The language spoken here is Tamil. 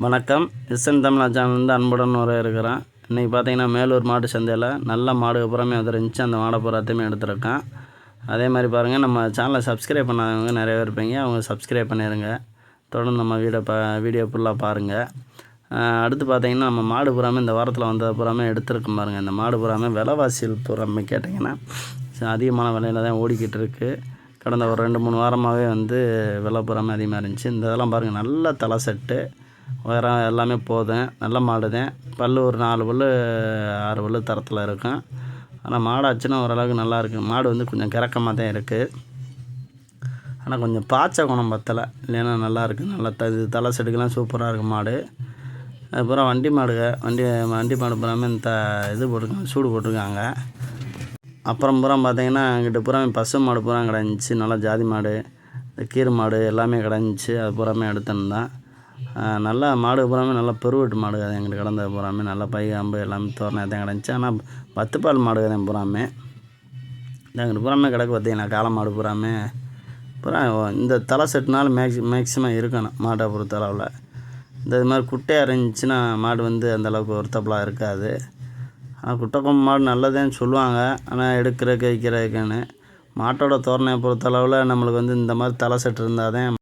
வணக்கம். எஸ்என் தமிழா சேனல்லேருந்து அன்புடன் இருக்கிறேன். இன்றைக்கி பார்த்தீங்கன்னா மேலூர் மாட்டு சந்தையில் நல்ல மாடு அப்புறமே வந்துருந்துச்சு. அந்த மாடை பூராத்தையுமே எடுத்துருக்கேன். அதே மாதிரி பாருங்கள், நம்ம சேனலை சப்ஸ்கிரைப் பண்ணாதவங்க நிறைய பேர் இருப்பீங்க. அவங்க சப்ஸ்கிரைப் பண்ணிடுங்க. தொடர்ந்து நம்ம வீடியோ ஃபுல்லாக பாருங்கள். அடுத்து பார்த்தீங்கன்னா நம்ம மாடு பூராமே இந்த வாரத்தில் வந்த பூராமே எடுத்துருக்கோம் பாருங்கள். இந்த மாடு பூராமே விலைவாசியில் பூராமே கேட்டிங்கன்னா அதிகமான விலையில் தான் ஓடிக்கிட்டு இருக்குது. கடந்த ஒரு 2-3 வாரமாகவே விலை பூராமே அதிகமாக இருந்துச்சு. இந்த இதெல்லாம் பாருங்கள், நல்ல தலை செட்டு உயரம் எல்லாமே போதும். நல்ல மாடு தான். பல் ஒரு 4 பல் 6 பல் தரத்தில் இருக்கும். ஆனால் மாடாச்சுன்னா ஓரளவுக்கு நல்லாயிருக்கு. மாடு கொஞ்சம் கிறக்கமாக தான் இருக்குது. ஆனால் கொஞ்சம் பாய்ச்ச குணம் பத்தலை, இல்லைன்னா நல்லாயிருக்கு. நல்லா இது தலை செட்டுக்கெல்லாம் சூப்பராக இருக்குது மாடு. அதுக்கப்புறம் வண்டி மாடு பூராமே இது போட்டிருக்காங்க, சூடு போட்டிருக்காங்க. அப்புறம் பூரா பார்த்தீங்கன்னா அங்கிட்ட பூராமே பசு மாடு பூரா கிடந்துச்சு. நல்லா ஜாதி மாடு, இந்த கீரை மாடு எல்லாமே கிடந்துச்சு. அது பூராமே எடுத்துருந்தேன். நல்லா மாடு பூராமே நல்லா பெருவெட்டு மாடு. அது எங்கிட்ட கிடந்த பூராமே நல்லா காம்பு எல்லாமே தோரணை தான் கிடந்துச்சு. ஆனால் 10 பால் மாடு தான் பூராமே. எங்கிட்ட பூராமே கிடக்கு பார்த்தீங்கன்னா காளை மாடு பூராமே இந்த தலை செட்டுனால மேக்ஸிமம் இருக்கணும் மாட்டை பொறுத்தளவில். இது மாதிரி குட்டையாக இருந்துச்சுன்னா மாடு அந்தளவுக்கு ஒருத்தப்பலாக இருக்காது. ஆனால் குட்டைக்கொம்பு மாடு நல்லதுன்னு சொல்லுவாங்க. ஆனால் எடுக்கிறதுக்கு வைக்கிறதுக்குன்னு மாட்டோட தோரணையை பொறுத்தளவில் நம்மளுக்கு இந்த மாதிரி தலை செட்டு இருந்தால் தான்